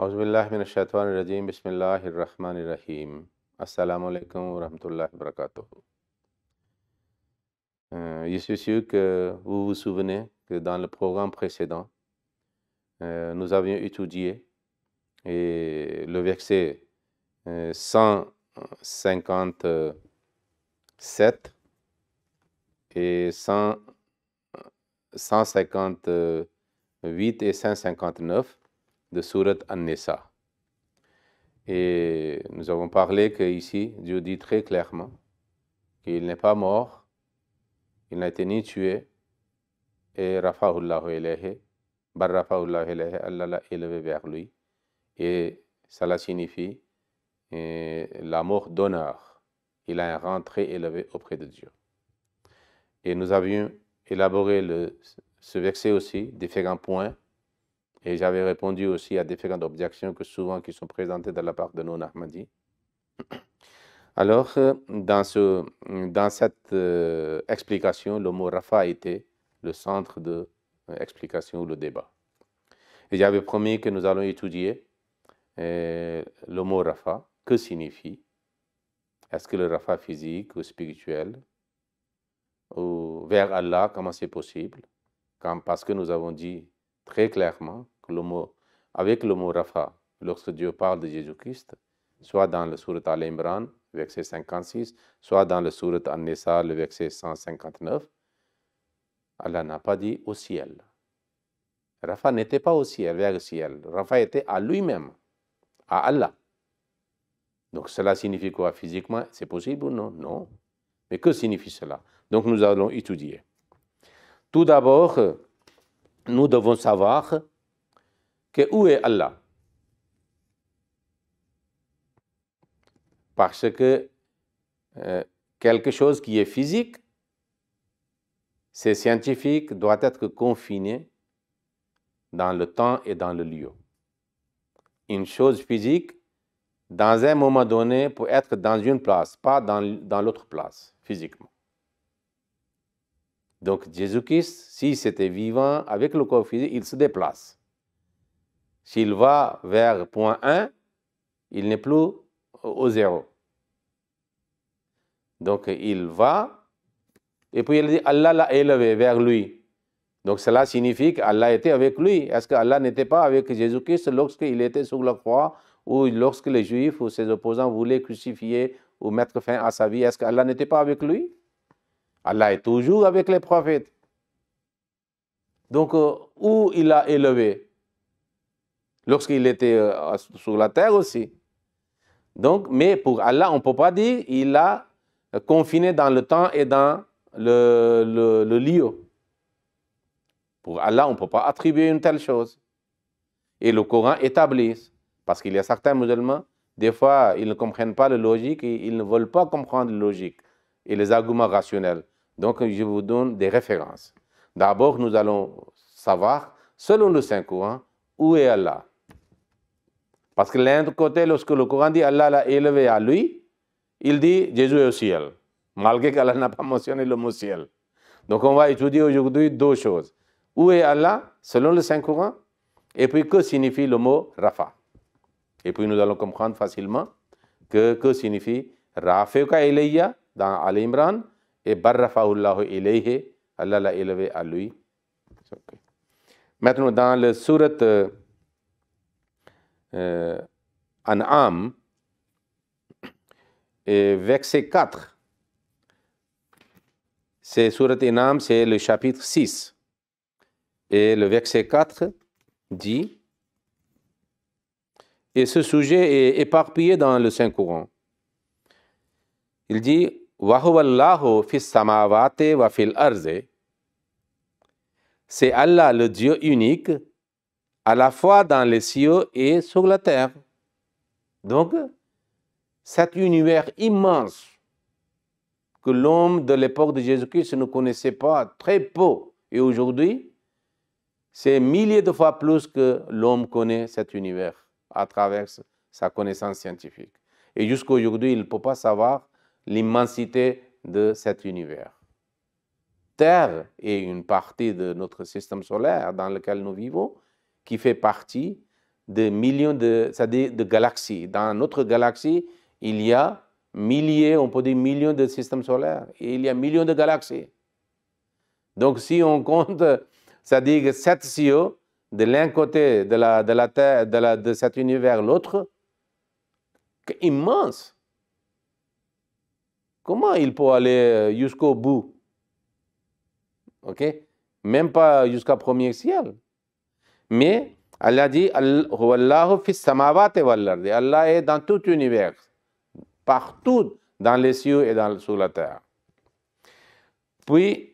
Auzubillahi minash-shaytanir-rajim. Bismillahir-rahmanir-rahim. Assalamu alaikum wa rahmatullahi wa barakatuh. Je suis sûr que vous vous souvenez que dans le programme précédent, nous avions étudié le verset 157 et 158 et 159 de Surat An-Nisa. Et nous avons parlé qu'ici, Dieu dit très clairement qu'il n'est pas mort, il n'a été ni tué, et Rafa'ullahu ilayhi, bar Rafa'ullahu ilayhi, Allah l'a élevé vers lui. Et cela signifie la mort d'honneur. Il a un rang très élevé auprès de Dieu. Et nous avions élaboré ce verset aussi, différents points, et j'avais répondu aussi à différentes objections qui sont présentées de la part de nos Ahmadis. Alors, dans cette explication, le mot Rafa était le centre de l'explication ou le débat. Et j'avais promis que nous allons étudier le mot Rafa. Que signifie? Est-ce que le Rafa physique ou spirituel ou vers Allah, comment c'est possible? Parce que nous avons dit très clairement que avec le mot Rafa, lorsque Dieu parle de Jésus-Christ, soit dans le Surat Al-Imran, verset 56, soit dans le Surat An-Nisa, le verset 159, Allah n'a pas dit au ciel. Rafa n'était pas au ciel, vers le ciel. Rafa était à lui-même, à Allah. Donc cela signifie quoi physiquement? C'est possible ou non? Non. Mais que signifie cela? Donc nous allons étudier. Tout d'abord, nous devons savoir où est Allah. Parce que quelque chose qui est physique, c'est scientifique, doit être confiné dans le temps et dans le lieu. Une chose physique, dans un moment donné, peut être dans une place, pas dans l'autre place, physiquement. Donc Jésus-Christ, si c'était vivant avec le corps physique, il se déplace. S'il va vers point 1, il n'est plus au 0. Donc il va, et puis il dit Allah l'a élevé vers lui. Donc cela signifie qu'Allah était avec lui. Est-ce qu'Allah n'était pas avec Jésus-Christ lorsqu'il était sur la croix ou lorsque les Juifs ou ses opposants voulaient crucifier ou mettre fin à sa vie? Est-ce qu'Allah n'était pas avec lui? Allah est toujours avec les prophètes. Donc où il a élevé? Lorsqu'il était sur la terre aussi. Donc, mais pour Allah, on ne peut pas dire qu'il a confiné dans le temps et dans le lieu. Pour Allah, on ne peut pas attribuer une telle chose. Et le Coran établit, parce qu'il y a certains musulmans, des fois, ils ne comprennent pas la logique et ils ne veulent pas comprendre la logique et les arguments rationnels. Donc, je vous donne des références. D'abord, nous allons savoir, selon le Saint-Coran, où est Allah. Parce que l'un côté, lorsque le Coran dit Allah l'a élevé à lui, il dit Jésus est au ciel, malgré qu'Allah n'a pas mentionné le mot ciel. Donc on va étudier aujourd'hui deux choses. Où est Allah, selon le Saint-Coran, et puis que signifie le mot Rafa. Et puis nous allons comprendre facilement que signifie Rafeuka ilayya dans Al-Imran et Bar Rafa'ullahu ilayhi, Allah l'a élevé à lui. Okay. Maintenant dans le Surat An'am, verset 4. C'est Surat An'am, c'est le chapitre 6. Et le verset 4 dit, et ce sujet est éparpillé dans le Saint-Coran. Il dit, Wa huwa Allahu fis samawati wa fil arzi. C'est Allah le Dieu unique, à la fois dans les cieux et sur la terre. Donc, cet univers immense que l'homme de l'époque de Jésus-Christ ne connaissait pas, très peu, et aujourd'hui, c'est milliers de fois plus que l'homme connaît cet univers à travers sa connaissance scientifique. Et jusqu'à aujourd'hui, il ne peut pas savoir l'immensité de cet univers. Terre est une partie de notre système solaire dans lequel nous vivons, qui fait partie de millions c'est-à-dire de galaxies. Dans notre galaxie, il y a milliers, on peut dire millions de systèmes solaires. Et il y a millions de galaxies. Donc, si on compte, c'est-à-dire 7 cieux, de l'un côté de la Terre, de cet univers, l'autre, c'est immense. Comment il peut aller jusqu'au bout? Ok? Même pas jusqu'au premier ciel. Mais Allah dit, Allah est dans tout l'univers, partout dans les cieux et sur la terre. Puis,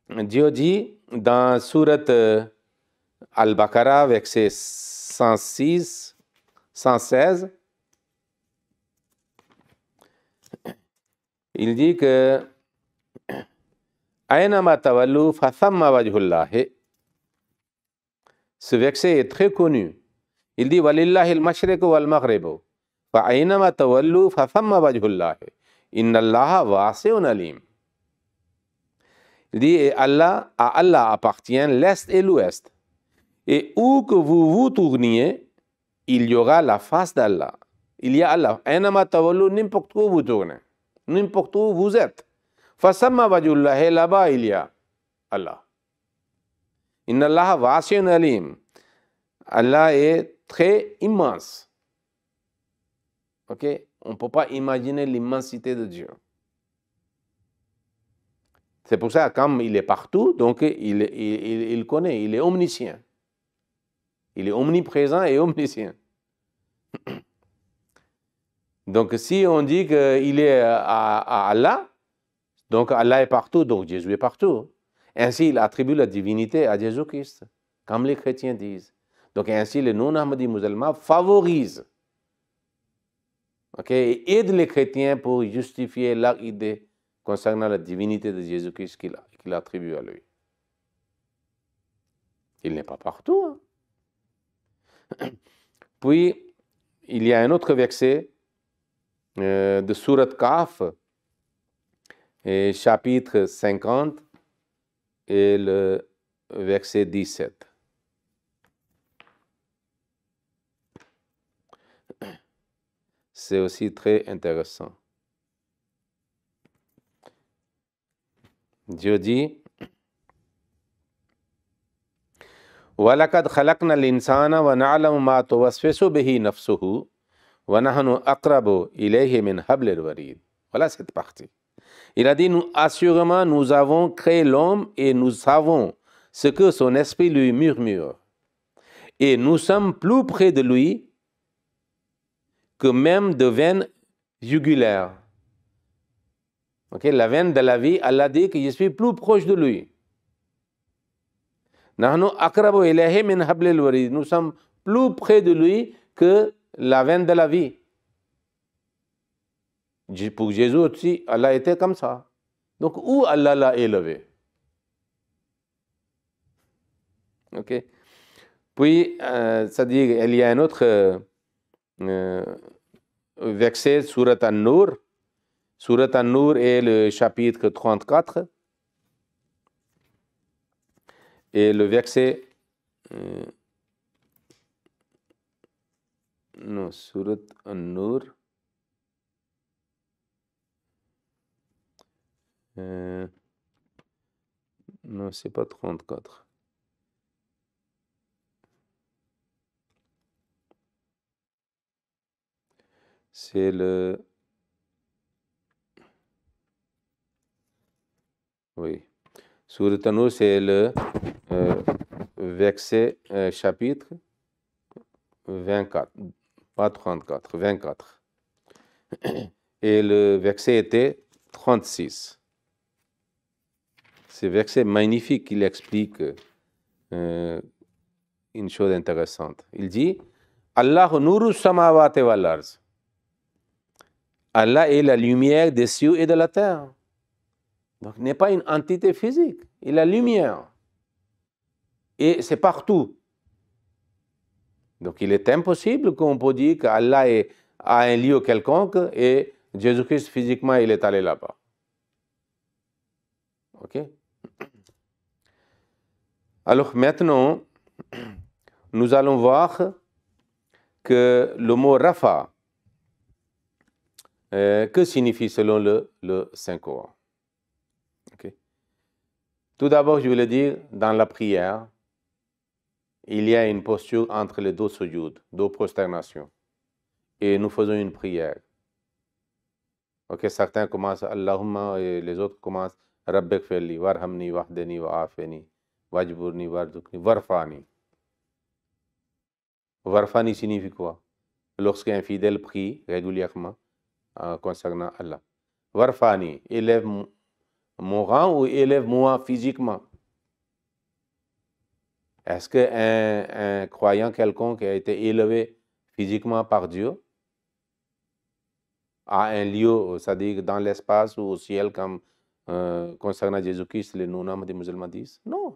Dieu dit dans Sourate Al-Baqarah, verset 106, 116, il dit que Aynama tawallu fathamma wajhullahi. Ce verset est très connu. Il dit Walillahi al-mashriq wal-maghrib. Fa aynama tawallu fathamma wajhullahi. Inna Allaha wasi'un alim. Il dit et à Allah appartient l'Est et l'Ouest. Et où que vous vous tourniez, il y aura la face d'Allah. Il y a Allah. Aynama tawallu, n'importe où vous tournez, n'importe où vous êtes. Fasamma wajhullahi, là-bas il y a Allah. Inna Allah wasi'un alim. Allah est très immense. Ok? On ne peut pas imaginer l'immensité de Dieu. C'est pour ça, comme il est partout, donc il connaît, il est omniscient. Il est omniprésent et omniscient. Donc, si on dit qu'il est à Allah, donc Allah est partout, donc Jésus est partout. Ainsi, il attribue la divinité à Jésus-Christ, comme les chrétiens disent. Donc, ainsi, les non-ahmadis musulmans favorisent, et aident les chrétiens pour justifier leur idée concernant la divinité de Jésus-Christ qu'il attribue à lui. Il n'est pas partout. Puis, il y a un autre verset de Sourate Kahf, chapitre 50, et le verset 17. C'est aussi très intéressant. Dieu dit وَلَقَدْ خَلَقْنَا الْإِنسَانَ وَنَعْلَمُ مَا تُوَسْوِسُ بِهِ نَفْسُهُ وَنَحْنُ أَقْرَبُ إِلَيْهِ مِنْ حَبْلِ الْوَرِيدِ. Voilà cette partie. Il a dit, assurément, nous avons créé l'homme et nous savons ce que son esprit lui murmure. Et nous sommes plus près de lui que même de veine jugulaire. La veine de la vie, Allah dit que je suis plus proche de lui. Nous sommes plus près de lui que la veine de la vie. Pour Jésus aussi, Allah était comme ça. Donc, où Allah l'a élevé? Puis, c'est-à-dire, il y a un autre verset, Surat An-Nur. Surat An-Nur est le chapitre 34. Et le verset... non, Surat An-Nur... non, c'est pas 34. C'est le... oui. Surat An-Nur, c'est le verset, chapitre 24. Pas 34, 24. Et le verset était 36. Ce verset magnifique, il explique une chose intéressante. Il dit Allah nuru samawati wal arz. Allah est la lumière des cieux et de la terre. Donc, il n'est pas une entité physique, il est la lumière. Et c'est partout. Donc, il est impossible qu'on peut dire qu'Allah a un lieu quelconque et Jésus-Christ, physiquement, il est allé là-bas. Ok? Alors, maintenant, nous allons voir que le mot Rafa, que signifie selon le Saint-Coran? Okay. Tout d'abord, je vais le dire, dans la prière, il y a une posture entre les deux sujoud, deux prosternations. Et nous faisons une prière. Ok, certains commencent Allahumma et les autres commencent Rabbek Feli, Warhamni, Wahdeni, Wa'afeni, Wajburni, Wardukni, Warfani. Warfani signifie quoi? Lorsqu'un fidèle prie régulièrement concernant Allah. Warfani, élève mon rang ou élève-moi physiquement? Est-ce qu'un croyant quelconque a été élevé physiquement par Dieu à un lieu, c'est-à-dire dans l'espace ou au ciel, comme concernant Jésus-Christ, les noms des musulmans disent? Non.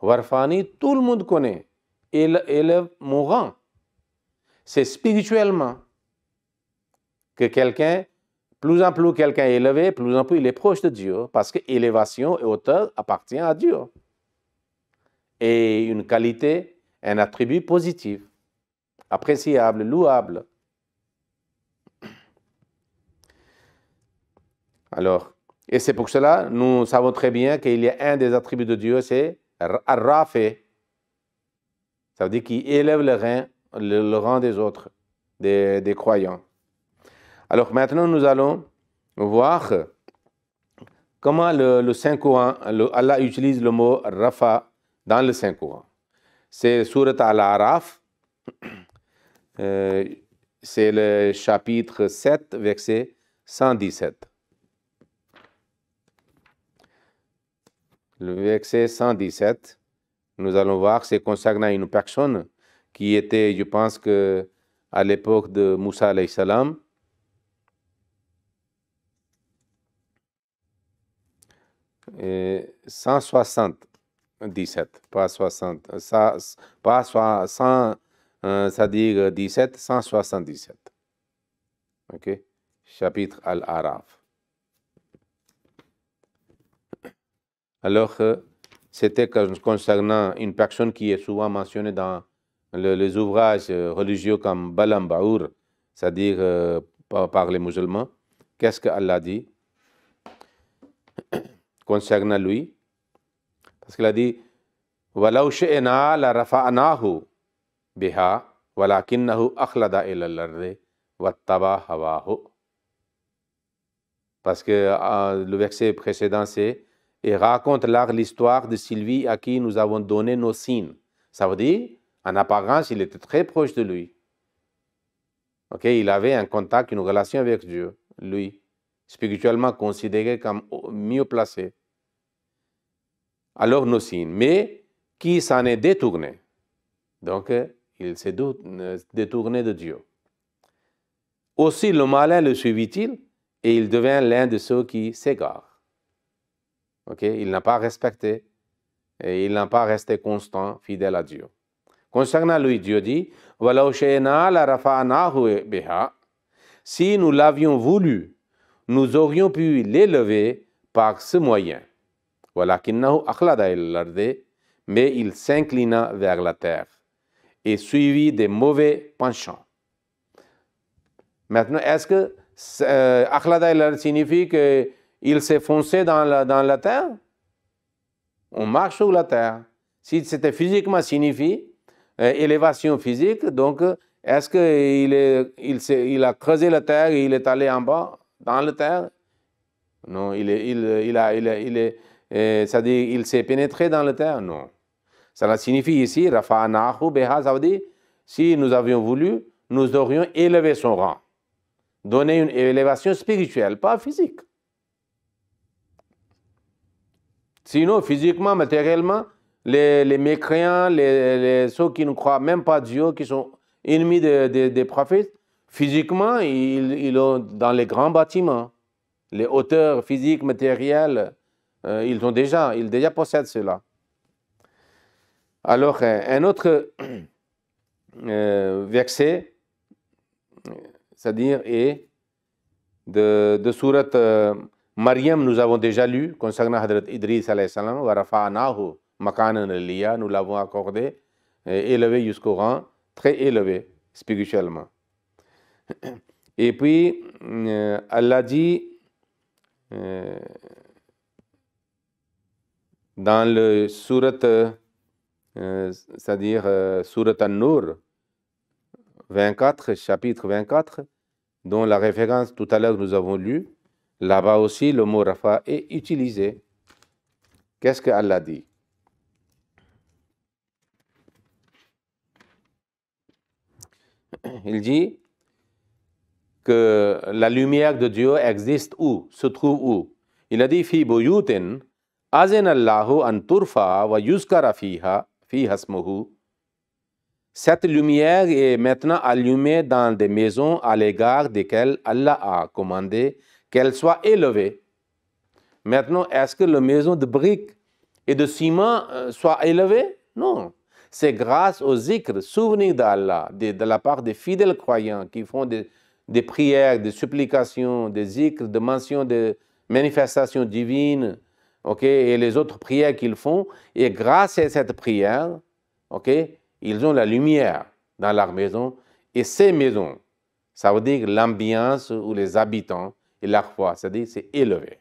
Warfani, tout le monde connaît. Élève mon rang. C'est spirituellement que quelqu'un, plus en plus quelqu'un est élevé, plus en plus il est proche de Dieu, parce que élévation et hauteur appartient à Dieu. Et une qualité, un attribut positif, appréciable, louable. Alors, et c'est pour cela, nous savons très bien qu'il y a un des attributs de Dieu, c'est Ar-Rafi. Ça veut dire qu'il élève le rang des autres, des croyants. Alors maintenant, nous allons voir comment le Saint-Coran, Allah utilise le mot Rafa dans le Saint-Coran. C'est Surat Al-Araf, c'est le chapitre 7, verset 117. Le verset 117, nous allons voir, c'est concernant une personne qui était, je pense que à l'époque de Moussa alayhi salam, 177, pas 60, pas 100, c'est-à-dire 17, 177. Ok, chapitre Al-Araf. Alors, c'était concernant une personne qui est souvent mentionnée dans les ouvrages religieux comme Balam Baour, c'est-à-dire par les musulmans. Qu'est-ce qu'Allah dit concernant lui? Parce qu'il a dit وَلَوْ شِئْنَا لَرَفَعْنَاهُ بِهَا وَلَكِنَّهُ أَخْلَدَ إِلَى الْأَرْضِ وَاتَّبَعَ هَوَاهُ. Parce que le verset précédent, c'est et raconte là l'histoire de Sylvie à qui nous avons donné nos signes. Ça veut dire, en apparence, il était très proche de lui. Ok, il avait un contact, une relation avec Dieu, lui, spirituellement considéré comme mieux placé. Alors nos signes. Mais qui s'en est détourné? Donc, il s'est détourné de Dieu. Aussi, le malin le suivit-il et il devint l'un de ceux qui s'égarent. Okay? Il n'a pas respecté et il n'a pas resté constant, fidèle à Dieu. Concernant lui, Dieu dit si nous l'avions voulu, nous aurions pu l'élever par ce moyen. Mais il s'inclina vers la terre et suivit des mauvais penchants. Maintenant, est-ce que akhlada signifie que il s'est foncé dans la terre? On marche sur la terre. Si c'était physiquement signifie élévation physique, donc est-ce qu'il a creusé la terre et il est allé en bas dans la terre? Non, c'est-à-dire il s'est pénétré dans la terre? Non. Cela signifie ici, rafa'nahu biha, ça veut dire si nous avions voulu, nous aurions élevé son rang. Donner une élévation spirituelle, pas physique. Sinon, physiquement, matériellement, les mécréants, ceux qui ne croient même pas Dieu, qui sont ennemis des prophètes, physiquement, ils ont dans les grands bâtiments, les hauteurs physiques, matérielles, ils déjà possèdent cela. Alors, un autre verset, c'est-à-dire, est de sourate Maryam, nous avons déjà lu, concernant Hadrat Idris alayhi salam, wa rafa'nahu makanan aliyya, nous l'avons accordé élevé jusqu'au rang très élevé spirituellement. Et puis, Allah dit dans le surat, c'est-à-dire surat An-Nur 24, chapitre 24, dont la référence tout à l'heure nous avons lu, là-bas aussi le mot Rafa est utilisé. Qu'est-ce que Allah dit? Il dit que la lumière de Dieu existe où? Se trouve où? Il a dit Fi buyutin azina Allahu an turfa wa yuzkara fiha fi hasmuhu. Cette lumière est maintenant allumée dans des maisons à l'égard desquelles Allah a commandé qu'elles soient élevées. Maintenant, est-ce que les maisons de briques et de ciment soient élevées? Non. C'est grâce au zikr, souvenir d'Allah, de la part des fidèles croyants qui font des prières, des supplications, des zikrs, des mentions de manifestations divines, et les autres prières qu'ils font. Et grâce à cette prière, ils ont la lumière dans leur maison. Et ces maisons, ça veut dire l'ambiance ou les habitants et leur foi, c'est-à-dire c'est élevé.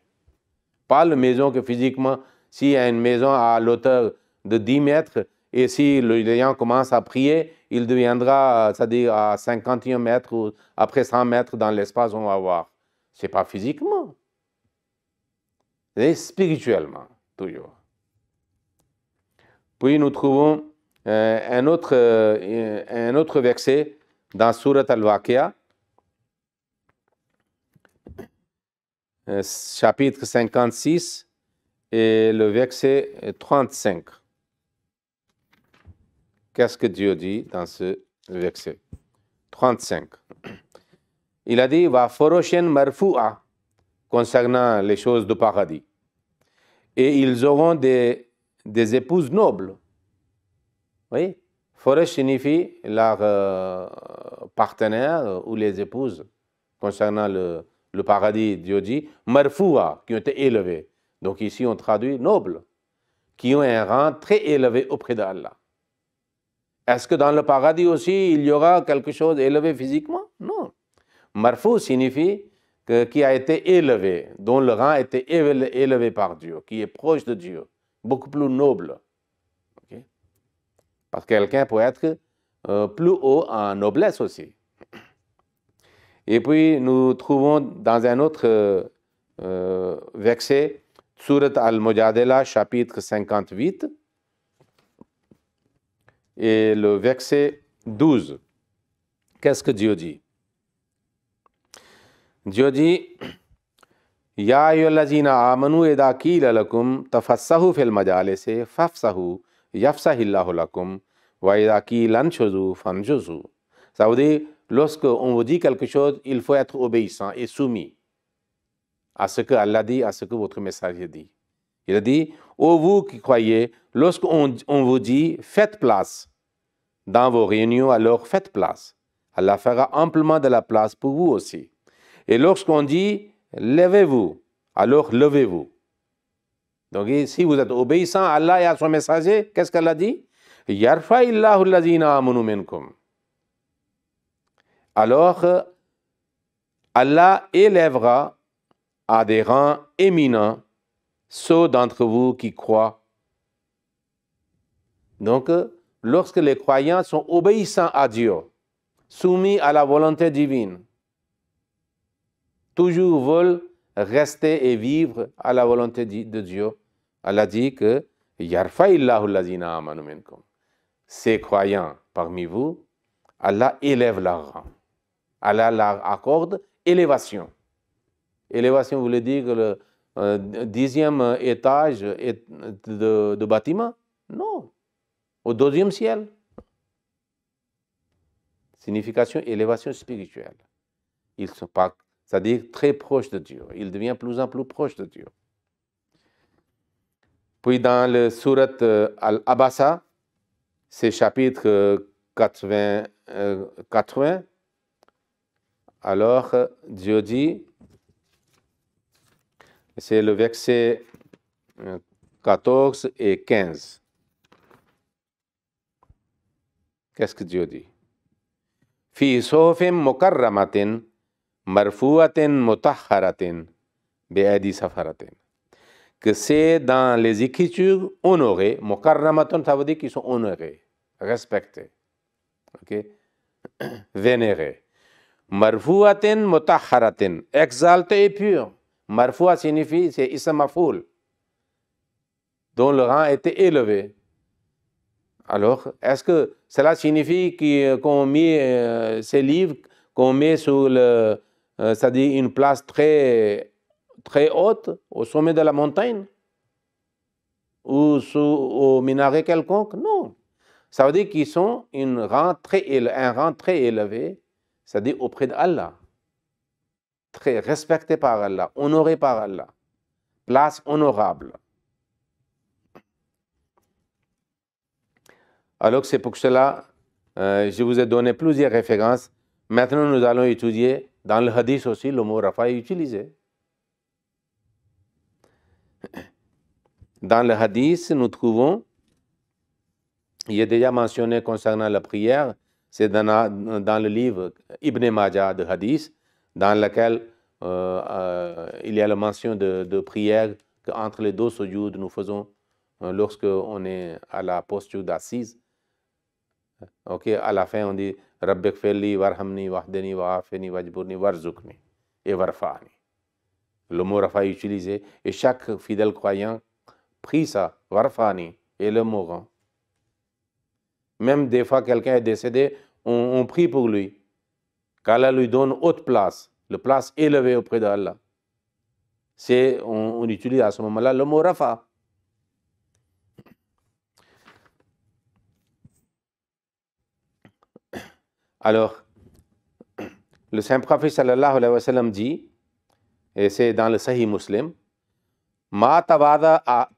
Pas la maison que physiquement, s'il y a une maison à l'auteur de 10 mètres, et si le client commence à prier, il deviendra, c'est-à-dire à 51 mètres ou après 100 mètres dans l'espace on va voir. Ce n'est pas physiquement. C'est spirituellement, toujours. Puis nous trouvons un autre verset dans Surat Al-Waqi'a, chapitre 56 et le verset 35. Qu'est-ce que Dieu dit dans ce verset 35? Il a dit Va foroshen marfu'a concernant les choses du paradis. Et ils auront des épouses nobles. Oui, Forosh signifie leur partenaire ou les épouses concernant le paradis, Dieu dit marfu'a, qui ont été élevés. Donc ici on traduit nobles, qui ont un rang très élevé auprès d'Allah. Est-ce que dans le paradis aussi, il y aura quelque chose d'élevé physiquement? Non. Marfou signifie qui a été élevé, dont le rang a été élevé par Dieu, qui est proche de Dieu, beaucoup plus noble. Parce que quelqu'un peut être plus haut en noblesse aussi. Et puis, nous trouvons dans un autre verset, Surat Al-Mujadila, chapitre 58, et le verset 12. Qu'est-ce que Dieu dit? Dieu dit Ya ayyuhallazina amanu idha qila lakum tafassahu fil majalisi fafsahu yafsahillahu lakum wa idha qila anshuzu fanshuzu. Ça veut dire, lorsqu'on vous dit quelque chose, il faut être obéissant et soumis à ce que Allah dit, à ce que votre messager dit. Il a dit, ô vous qui croyez, lorsqu'on vous dit, faites place dans vos réunions, alors faites place. Allah fera amplement de la place pour vous aussi. Et lorsqu'on dit, levez-vous, alors levez-vous. Donc, si vous êtes obéissant à Allah et à son messager, qu'est-ce qu'Allah dit? Yarfa'illahu allazina amanu minkum. Alors, Allah élèvera à des rangs éminents ceux d'entre vous qui croient. Donc, lorsque les croyants sont obéissants à Dieu, soumis à la volonté divine, toujours veulent rester et vivre à la volonté de Dieu, Allah dit que Yarfa'illahu allazina amanu minkum. Ces croyants parmi vous, Allah élève leur rang. Allah leur accorde élévation. Élévation voulait dire le 10e étage de bâtiment? Non. Au 2e ciel. Signification élévation spirituelle. Ils sont pas, c'est-à-dire très proches de Dieu. Ils deviennent plus en plus proches de Dieu. Puis dans le surat Al-Abasa, c'est chapitre 80, alors Dieu dit, c'est le verset 14 et 15. qu'est-ce que Dieu dit? Fi sohfin mukarramatin marfouatin mutahharatin bi'adi safaratin. Que c'est dans les écritures honorées, mukarramatin, ça veut dire qu'ils sont honorés, respectés, ok, vénérés. Marfouatin mutahharatin, exalté et pur. Marfoua signifie, c'est ism mafoul, dont le rang était élevé. Alors, est-ce que cela signifie qu'on met ces livres, qu'on met sur c'est-à-dire une place très, très haute, au sommet de la montagne, ou au minaret quelconque? Non. Ça veut dire qu'ils sont un rang très élevé, c'est-à-dire auprès d'Allah, très respecté par Allah, honoré par Allah, place honorable. Alors c'est pour cela, je vous ai donné plusieurs références. Maintenant, nous allons étudier dans le hadith aussi, le mot rafa est utilisé. Dans le hadith, nous trouvons, il est déjà mentionné concernant la prière, c'est dans le livre Ibn Majah de hadith, dans lequel il y a la mention de prière qu'entre les deux sujoud nous faisons lorsque on est à la posture d'assise. Ok, à la fin on dit Rabbik firli warhamni wahdini wa'afini wajburni warzuqni et warfa'ni. Le mot rafa est utilisé et chaque fidèle croyant prie ça, warfa'ni, et le mourant. Même des fois quelqu'un est décédé, on prie pour lui, qu'Allah lui donne haute place, la place élevée auprès d'Allah. On utilise à ce moment-là le mot rafa. Alors, le Saint-Prophète sallallahu alayhi wa sallam dit, et c'est dans le Sahih Muslim, Ma tawaza'a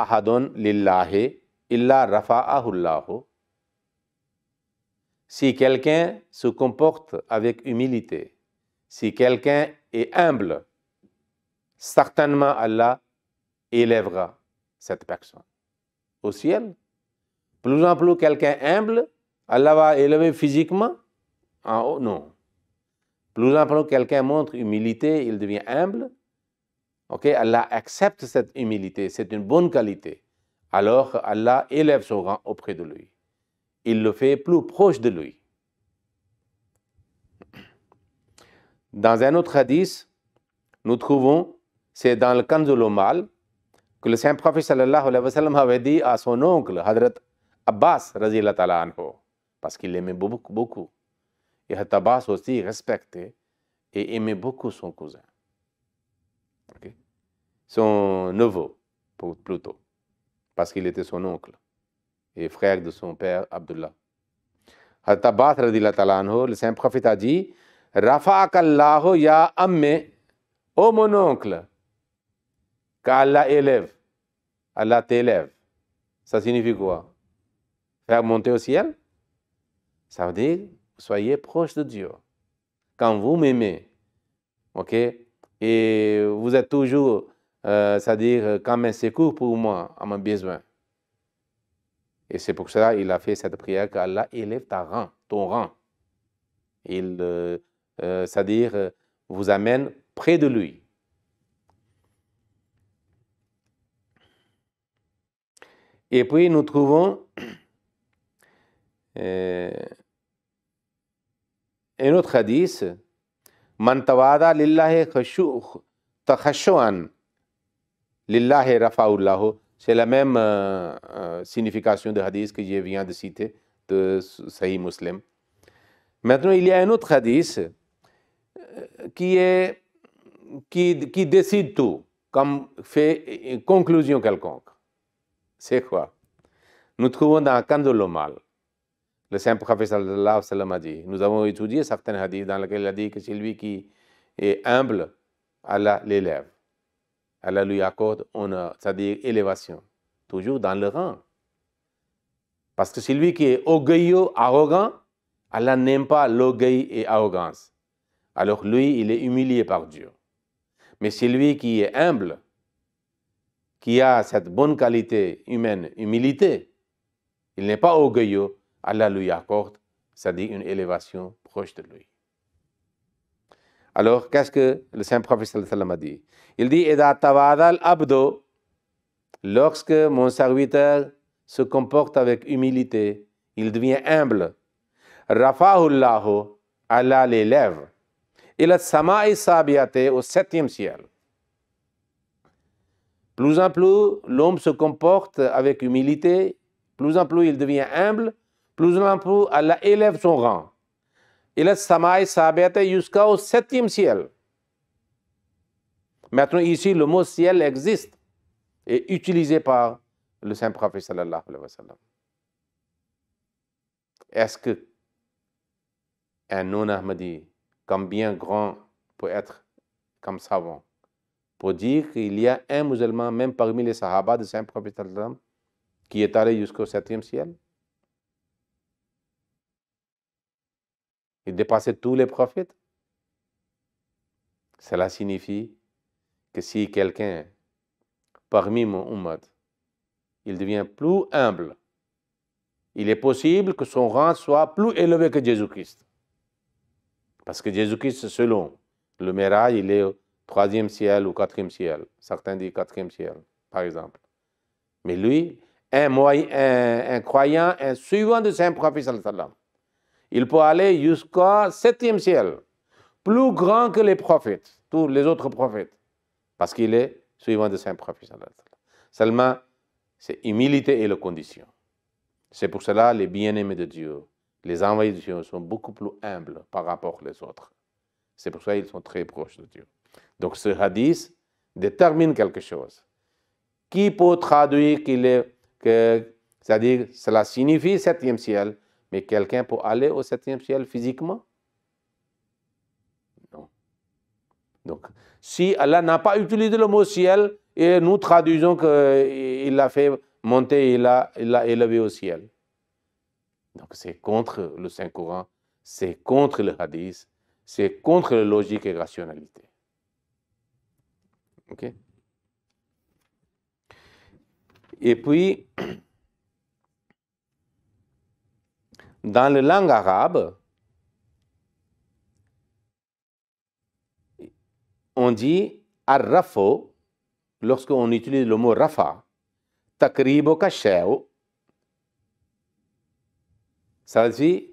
ahadun lillahi illa rafa'ahu Allahu. Si quelqu'un se comporte avec humilité, si quelqu'un est humble, certainement Allah élèvera cette personne au ciel. Plus en plus quelqu'un humble, Allah va élever physiquement en haut, non. Plus en plus quelqu'un montre humilité, il devient humble. Ok, Allah accepte cette humilité, c'est une bonne qualité. Alors Allah élève son rang auprès de lui. Il le fait plus proche de lui. Dans un autre hadith, nous trouvons, c'est dans le Kanzul Umal, que le Saint-Prophète sallallahu alayhi wa sallam avait dit à son oncle, Hadrat Abbas, radiyallahu ta'ala anhu, parce qu'il l'aimait beaucoup, beaucoup. Et Hadrat Abbas aussi respectait et aimait beaucoup son cousin. Okay. Son neveu, plutôt, parce qu'il était son oncle et frère de son père, Abdullah. Hadrat Abbas, radiyallahu ta'ala anhu, le Saint-Prophète a dit, Rafa'akallahu ya amme, ô mon oncle, qu'Allah élève, Allah t'élève. Ça signifie quoi? Faire monter au ciel? Ça veut dire, soyez proche de Dieu. Quand vous m'aimez, ok, et vous êtes toujours, c'est-à-dire comme un secours pour moi, à mon besoin. Et c'est pour cela qu'il a fait cette prière qu'Allah élève ton rang. Il, c'est-à-dire, vous amène près de lui. Et puis nous trouvons un autre hadith, Man tawada lillahi takhashu'an lillahi rafa'ullahu. C'est la même signification de hadith que je viens de citer de Sahih Muslim. Maintenant, il y a un autre hadith qui décide tout, comme fait une conclusion quelconque. C'est quoi? Nous trouvons dans Kanzul Umal, le Saint-Prophète sallallahu alayhi wa sallam a dit, nous avons étudié certains hadiths dans lesquels il a dit que c'est lui qui est humble, Allah l'élève. Allah lui accorde honneur, c'est-à-dire élévation, toujours dans le rang. Parce que celui qui est orgueilleux, arrogant, Allah n'aime pas l'orgueil et arrogance. Alors lui, il est humilié par Dieu. Mais celui qui est humble, qui a cette bonne qualité humaine, humilité, il n'est pas orgueilleux, Allah lui accorde, c'est-à-dire une élévation proche de lui. Alors, qu'est-ce que le Saint Prophète sallallahu alayhi wa sallam a dit? Il dit, Ida tawadal abdo, lorsque mon serviteur se comporte avec humilité, il devient humble. Rafahullahu, Allah l'élève. Il a sama'i sabiyate au 7e ciel. Plus en plus, l'homme se comporte avec humilité, plus en plus il devient humble, plus en plus Allah élève son rang. Il a sama'i sabiyate jusqu'au 7e ciel. Maintenant, ici, le mot ciel existe et utilisé par le Saint Prophète sallallahu alayhi wa sallam. Est-ce que un non-Ahmadi, comme bien grand pour être comme savant, pour dire qu'il y a un musulman, même parmi les sahaba du Saint Prophète sallallahu alayhi wa sallam, qui est allé jusqu'au 7e ciel? Il dépassait tous les prophètes. Cela signifie que si quelqu'un parmi mon ummat, il devient plus humble, il est possible que son rang soit plus élevé que Jésus-Christ. Parce que Jésus-Christ, selon le Mérage, il est au 3e ciel ou 4e ciel. Certains disent 4e ciel, par exemple. Mais lui, un croyant, un suivant du Saint Prophète sallallahu alayhi wa sallam, il peut aller jusqu'au 7e ciel, plus grand que les prophètes, tous les autres prophètes, parce qu'il est suivant du Saint Prophète sallallahu alayhi wa sallam. Seulement, c'est humilité et la condition. C'est pour cela les bien-aimés de Dieu, les envoyés de Dieu sont beaucoup plus humbles par rapport aux autres. C'est pour ça qu'ils sont très proches de Dieu. Donc ce hadith détermine quelque chose. Qui peut traduire qu'il est, c'est-à-dire cela signifie 7e ciel, mais quelqu'un peut aller au 7e ciel physiquement? Non. Donc, si Allah n'a pas utilisé le mot ciel, et nous traduisons qu'il l'a fait monter, il l'a élevé au ciel. Donc, c'est contre le Saint-Coran, c'est contre le hadith, c'est contre la logique et la rationalité. OK? Et puis, dans la langue arabe, on dit ar-rafo, lorsqu'on utilise le mot rafa, takribo kasheo, ça veut dire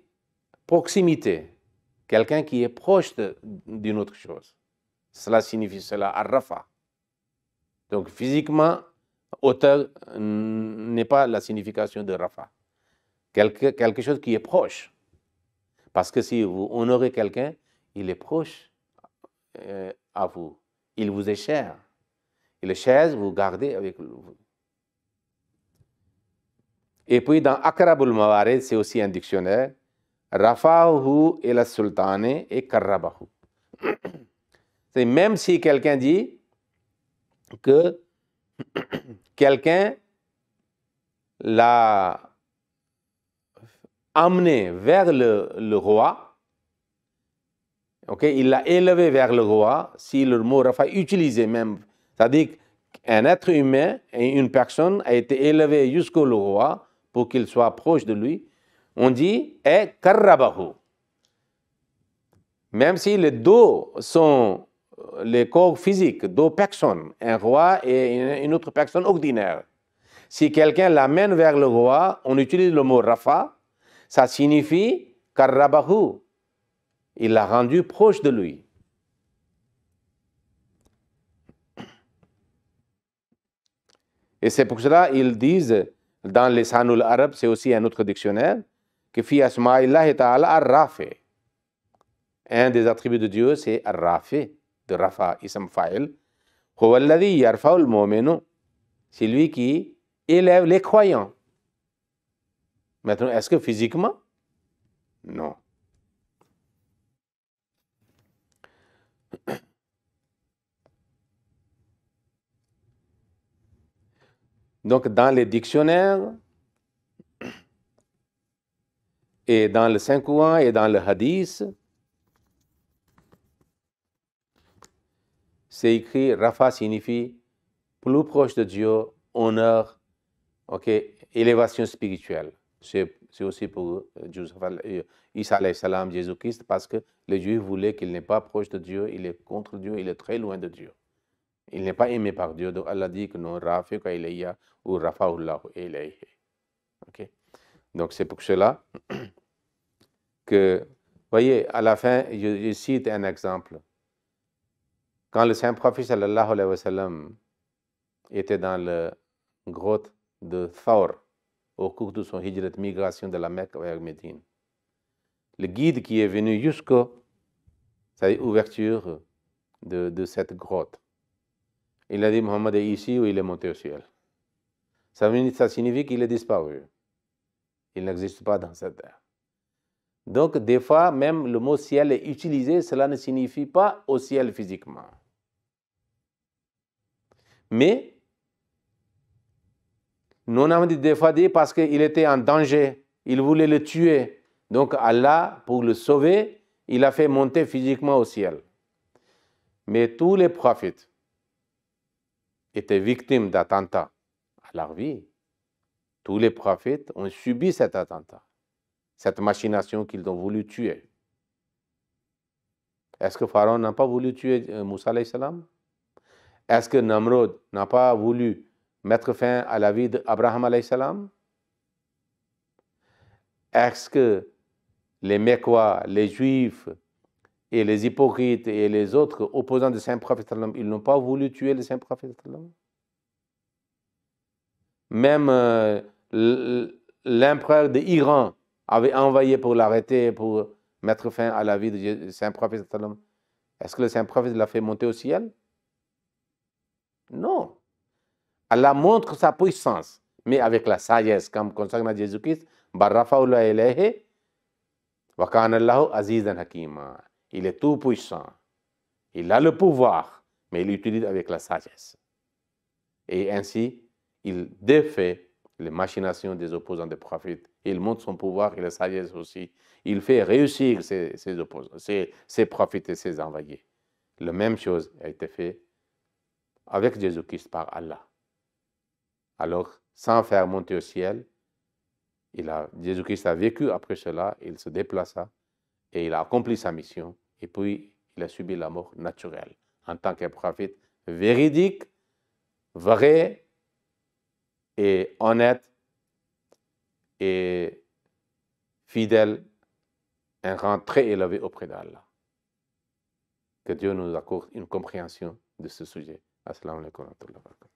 proximité, quelqu'un qui est proche d'une autre chose. Cela signifie cela, ar-rafa. Donc physiquement, hauteur n'est pas la signification de rafa. Quelque chose qui est proche. Parce que si vous honorez quelqu'un, il est proche à vous. Il vous est cher. Et le cher, vous gardez avec vous. Et puis dans Akrabul Mawarid, c'est aussi un dictionnaire. Rafa'uhu ila sultane et karrabahu. C'est même si quelqu'un dit que quelqu'un l'a amené vers le roi, okay, il l'a élevé vers le roi, si le mot rafa est utilisé même, c'est-à-dire qu'un être humain et une personne a été élevé jusqu'au roi pour qu'il soit proche de lui, on dit « et karrabahu ». Même si les deux sont les corps physiques, deux personnes, un roi et une autre personne ordinaire. Si quelqu'un l'amène vers le roi, on utilise le mot rafa, ça signifie karrabahu. Il l'a rendu proche de lui. Et c'est pour cela qu'ils disent, dans les Sanul Arab, c'est aussi un autre dictionnaire, que fi asma'illahi ta'ala ar-rafi. Un des attributs de Dieu, c'est ar-rafi, de rafa, ism fa'il. Huwa alladhi yarfa'ul mu'minu. C'est lui qui élève les croyants. Maintenant, est-ce que physiquement? Non. Donc, dans les dictionnaires, et dans le Saint-Coran et dans le Hadith, c'est écrit, Rafa signifie plus proche de Dieu, honneur, okay, élévation spirituelle. C'est c'est aussi pour Isa alayhi salam, Jésus-Christ, parce que les Juifs voulaient qu'il n'est pas proche de Dieu, il est contre Dieu, il est très loin de Dieu. Il n'est pas aimé par Dieu. Donc Allah dit que non, Rafiqa ilayya ou Rafa'ullahu ilayhi. Ok. Donc c'est pour cela que, voyez, à la fin, je cite un exemple. Quand le saint prophète sallallahu alayhi wa sallam était dans la grotte de Thawr, au cours de son hijrat, migration de la Mecque vers Médine, le guide qui est venu jusqu'à l'ouverture de cette grotte, il a dit Mohammed est ici ou il est monté au ciel. Ça signifie qu'il est disparu. Il n'existe pas dans cette terre. Donc, des fois, même le mot ciel est utilisé, cela ne signifie pas au ciel physiquement. Mais, nous avons dit des fois dit parce qu'il était en danger, il voulait le tuer. Donc, Allah, pour le sauver, il a fait monter physiquement au ciel. Mais tous les prophètes étaient victimes d'attentats à leur vie. Tous les prophètes ont subi cet attentat, cette machination qu'ils ont voulu tuer. Est-ce que Pharaon n'a pas voulu tuer Moussa alayhi salam? Est-ce que Namrod n'a pas voulu mettre fin à la vie d'Abraham alayhi salam? Est-ce que les Mecquois, les Juifs et les hypocrites et les autres opposants du saint prophète, ils n'ont pas voulu tuer le saint prophète? Même l'empereur d'Iran avait envoyé pour l'arrêter, pour mettre fin à la vie du saint prophète. Est-ce que le saint prophète l'a fait monter au ciel? Non. Allah montre sa puissance, mais avec la sagesse, comme concernant Jésus-Christ, Barrafa'ullah ilayhi wa kana Allahu azizan hakima. Il est tout puissant. Il a le pouvoir, mais il l'utilise avec la sagesse. Et ainsi, il défait les machinations des opposants des prophètes. Il montre son pouvoir et la sagesse aussi. Il fait réussir ses opposants, ses prophètes et ses envoyés. La même chose a été faite avec Jésus-Christ par Allah. Alors, sans faire monter au ciel, Jésus-Christ a vécu après cela, il se déplaça et il a accompli sa mission. Et puis, il a subi la mort naturelle en tant que prophète véridique, vrai et honnête et fidèle, un rang très élevé auprès d'Allah. Que Dieu nous accorde une compréhension de ce sujet. Assalamu alaikum wa rahmatullahi wa barakatuh.